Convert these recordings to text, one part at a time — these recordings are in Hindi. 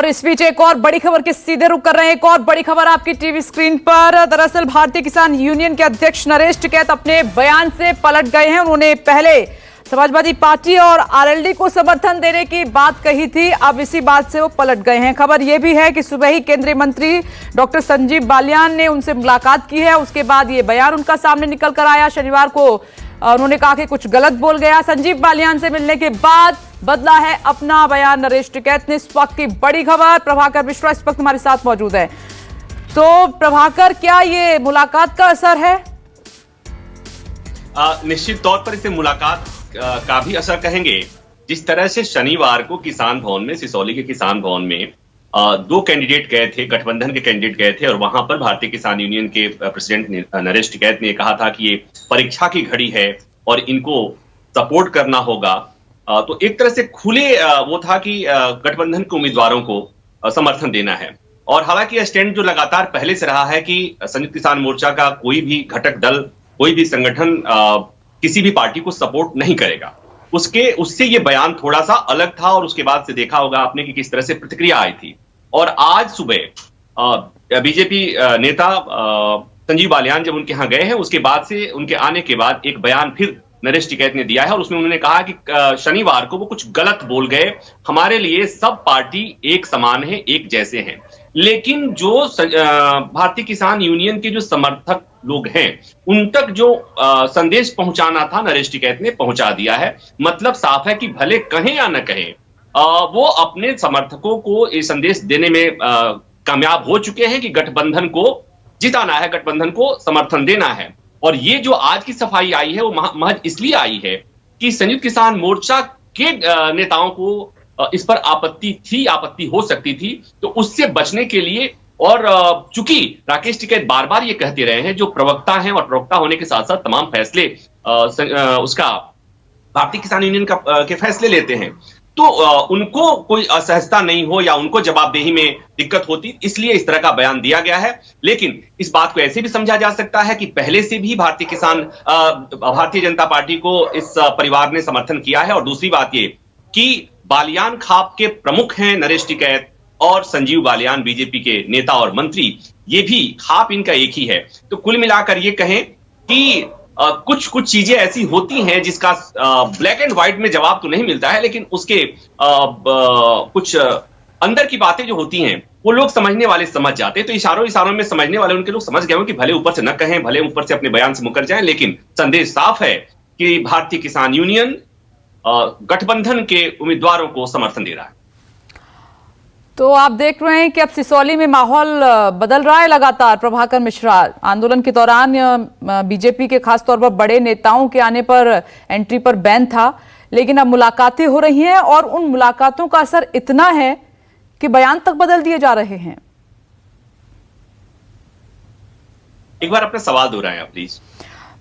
और इस बीच एक और बड़ी खबर के सीधे रुख कर रहे हैं। एक और बड़ी खबर आपकी टीवी स्क्रीन पर। दरअसल भारतीय किसान यूनियन के अध्यक्ष नरेश टिकैत अपने बयान से पलट गए हैं। उन्होंने पहले समाजवादी पार्टी और आरएलडी को समर्थन देने की बात कही थी, अब इसी बात से वो पलट गए हैं। खबर यह भी है कि सुबह ही केंद्रीय मंत्री डॉक्टर संजीव बालियान ने उनसे मुलाकात की है। उसके बाद ये बयान उनका सामने निकल कर आया। शनिवार को उन्होंने कहा कि कुछ गलत बोल गया। संजीव बालियान से मिलने के बाद बदला है अपना बयान नरेश टिकैत ने। इस वक्त की बड़ी खबर, प्रभाकर मिश्रा इस वक्त हमारे साथ मौजूद है। तो प्रभाकर, क्या ये मुलाकात का असर है? निश्चित तौर पर इसे मुलाकात का भी असर कहेंगे। जिस तरह से शनिवार को किसान भवन में, सिसौली के किसान भवन में दो कैंडिडेट गए थे, गठबंधन के कैंडिडेट गए थे, और वहां पर भारतीय किसान यूनियन के प्रेसिडेंट नरेश टिकैत ने कहा था कि ये परीक्षा की घड़ी है और इनको सपोर्ट करना होगा। तो एक तरह से खुले वो था कि गठबंधन के उम्मीदवारों को समर्थन देना है। और हालांकि यह स्टैंड जो लगातार पहले से रहा है कि संयुक्त किसान मोर्चा का कोई भी घटक दल, कोई भी संगठन किसी भी पार्टी को सपोर्ट नहीं करेगा, उससे ये बयान थोड़ा सा अलग था। और उसके बाद से देखा होगा आपने कि किस तरह से प्रतिक्रिया आई थी। और आज सुबह बीजेपी नेता संजीव बालियान जब उनके यहां गए हैं, उसके बाद से उनके आने के बाद एक बयान फिर नरेश टिकैत ने दिया है। और उसमें उन्होंने कहा कि शनिवार को वो कुछ गलत बोल गए। हमारे लिए सब पार्टी एक समान है, एक जैसे हैं, लेकिन जो भारतीय किसान यूनियन के जो समर्थक लोग हैं उन तक जो संदेश पहुंचाना था नरेश टिकैत ने पहुंचा दिया है। मतलब साफ है कि भले कहें या न कहें, वो अपने समर्थकों को ये संदेश देने में कामयाब हो चुके हैं कि गठबंधन को जिताना है, गठबंधन को समर्थन देना है। और ये जो आज की सफाई आई है वो महज इसलिए आई है कि संयुक्त किसान मोर्चा के नेताओं को इस पर आपत्ति हो सकती थी। तो उससे बचने के लिए, और चूंकि राकेश टिकैत बार बार ये कहते रहे हैं, जो प्रवक्ता हैं और प्रवक्ता होने के साथ साथ तमाम फैसले उसका भारतीय किसान यूनियन के फैसले लेते हैं, तो उनको कोई असहजता नहीं हो या उनको जवाबदेही में दिक्कत होती, इसलिए इस तरह का बयान दिया गया है। लेकिन इस बात को ऐसे भी समझा जा सकता है कि पहले से भी भारतीय जनता पार्टी को इस परिवार ने समर्थन किया है। और दूसरी बात ये कि बालियान खाप के प्रमुख हैं नरेश टिकैत, और संजीव बालियान बीजेपी के नेता और मंत्री, ये भी खाप इनका एक ही है। तो कुल मिलाकर ये कहें कि कुछ चीजें ऐसी होती हैं जिसका ब्लैक एंड व्हाइट में जवाब तो नहीं मिलता है, लेकिन उसके कुछ अंदर की बातें जो होती हैं वो लोग समझने वाले समझ जाते हैं। तो इशारों में समझने वाले उनके लोग समझ गए हो कि भले ऊपर से न कहें, भले ऊपर से अपने बयान से मुकर जाएं, लेकिन संदेश साफ है कि भारतीय किसान यूनियन गठबंधन के उम्मीदवारों को समर्थन दे रहा है। तो आप देख रहे हैं कि अब सिसौली में माहौल बदल रहा है लगातार। प्रभाकर मिश्रा, आंदोलन के दौरान बीजेपी के खासतौर पर बड़े नेताओं के आने पर एंट्री पर बैन था, लेकिन अब मुलाकातें हो रही हैं और उन मुलाकातों का असर इतना है कि बयान तक बदल दिए जा रहे हैं। एक बार अपना सवाल दोहराएं आप प्लीज।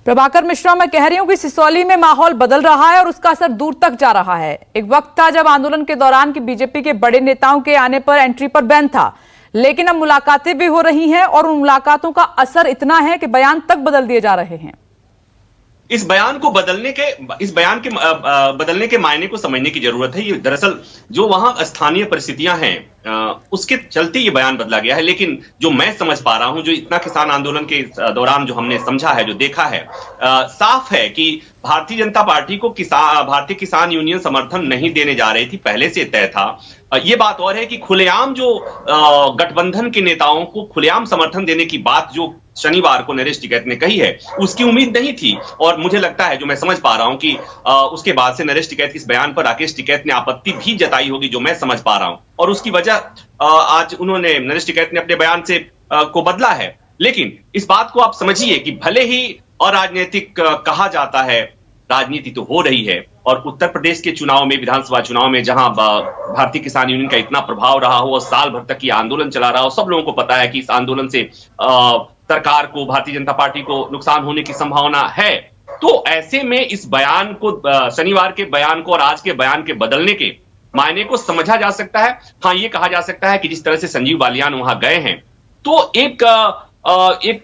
प्रभाकर मिश्रा, मैं कह रही हूं कि सिसौली में माहौल बदल रहा है और उसका असर दूर तक जा रहा है। एक वक्त था जब आंदोलन के दौरान कि बीजेपी के बड़े नेताओं के आने पर एंट्री पर बैन था, लेकिन अब मुलाकातें भी हो रही हैं और उन मुलाकातों का असर इतना है कि बयान तक बदल दिए जा रहे हैं। इस बयान के बदलने के मायने को समझने की जरूरत है। ये दरअसल जो वहां स्थानीय परिस्थितियां हैं उसके चलते ये बयान बदला गया है। लेकिन जो मैं समझ पा रहा हूं, जो इतना किसान आंदोलन के दौरान जो हमने समझा है, जो देखा है, साफ है कि भारतीय जनता पार्टी को भारतीय किसान यूनियन समर्थन नहीं देने जा रही थी, पहले से तय था। ये बात और है कि खुलेआम जो गठबंधन के नेताओं को खुलेआम समर्थन देने की बात जो शनिवार को नरेश टिकैत ने कही है, उसकी उम्मीद नहीं थी। और मुझे लगता है, जो मैं समझ पा रहा हूं, कि उसके बाद से नरेश टिकैत के इस बयान पर राकेश टिकैत ने आपत्ति भी जताई होगी, जो मैं समझ पा रहा हूं। और उसकी वजह आज उन्होंने, नरेश टिकैत ने अपने बयान से को बदला है। लेकिन इस बात को आप समझिए कि भले ही अराजनीतिक कहा जाता है, राजनीति तो हो रही है। और उत्तर प्रदेश के चुनाव में, विधानसभा चुनाव में, जहां भारतीय किसान यूनियन का इतना प्रभाव रहा हो और साल भर तक ये आंदोलन चला रहा हो, सब लोगों को पता है कि इस आंदोलन से सरकार को, भारतीय जनता पार्टी को नुकसान होने की संभावना है। तो ऐसे में इस बयान को, शनिवार के बयान को और आज के बयान के बदलने के मायने को समझा जा सकता है। हाँ, ये कहा जा सकता है कि जिस तरह से संजीव बालियान वहां गए हैं, तो एक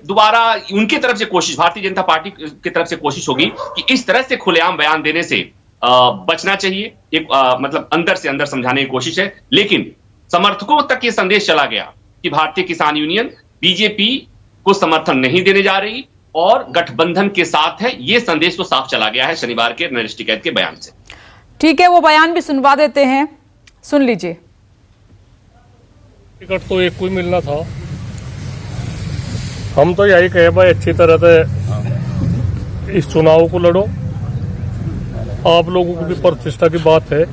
दोबारा उनकी तरफ से कोशिश, भारतीय जनता पार्टी की तरफ से कोशिश होगी कि इस तरह से खुलेआम बयान देने से बचना चाहिए। एक मतलब अंदर से अंदर समझाने की कोशिश है। लेकिन समर्थकों तक ये संदेश चला गया कि भारतीय किसान यूनियन बीजेपी को समर्थन नहीं देने जा रही और गठबंधन के साथ है। ये संदेश तो साफ चला गया है शनिवार के नरेश टिकैत के बयान से। ठीक है, वो बयान भी सुनवा देते हैं, सुन लीजिए। टिकट तो एक को ही मिलना था। हम तो यही कहे भाई अच्छी तरह से इस चुनाव को लड़ो। आप लोगों की भी प्रतिष्ठा की बात है।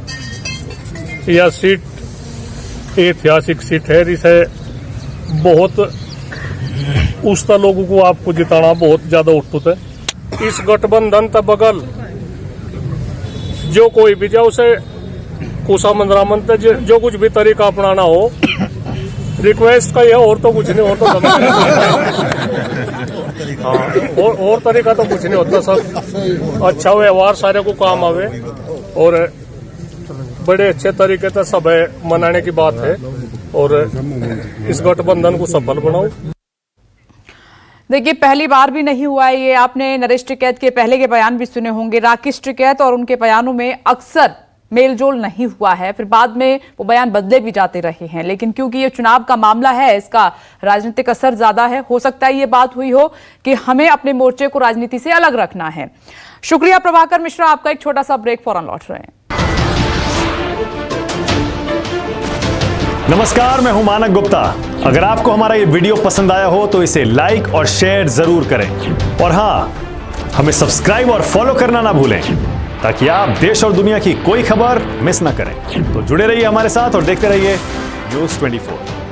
यह सीट ऐतिहासिक सीट है, जिसे बहुत उस्ता लोगों को आपको जिताना बहुत ज्यादा उठुत है। इस गठबंधन का बगल जो कोई भी जाओ उसे कुशा मंदरामन जो कुछ भी तरीका अपनाना हो, रिक्वेस्ट का यह और तो कुछ नहीं, और तो हाँ, और तरीका तो कुछ नहीं होता। सब अच्छा व्यवहार सारे को काम आवे और बड़े अच्छे तरीके से सब मनाने की बात है और इस गठबंधन को सफल बनाओ। देखिए, पहली बार भी नहीं हुआ है ये। आपने नरेश टिकैत के पहले के बयान भी सुने होंगे। राकेश टिकैत और उनके बयानों में अक्सर मेलजोल नहीं हुआ है, फिर बाद में वो बयान बदले भी जाते रहे हैं। लेकिन क्योंकि ये चुनाव का मामला है, इसका राजनीतिक असर ज्यादा है। हो सकता है ये बात हुई हो कि हमें अपने मोर्चे को राजनीति से अलग रखना है। शुक्रिया प्रभाकर मिश्रा, आपका एक छोटा सा ब्रेक, फौरन लौट रहे हैं। नमस्कार, मैं हूं मानक गुप्ता। अगर आपको हमारा ये वीडियो पसंद आया हो तो इसे लाइक और शेयर जरूर करें और हाँ, हमें सब्सक्राइब और फॉलो करना ना भूलें ताकि आप देश और दुनिया की कोई खबर मिस ना करें। तो जुड़े रहिए हमारे साथ और देखते रहिए न्यूज़ 24।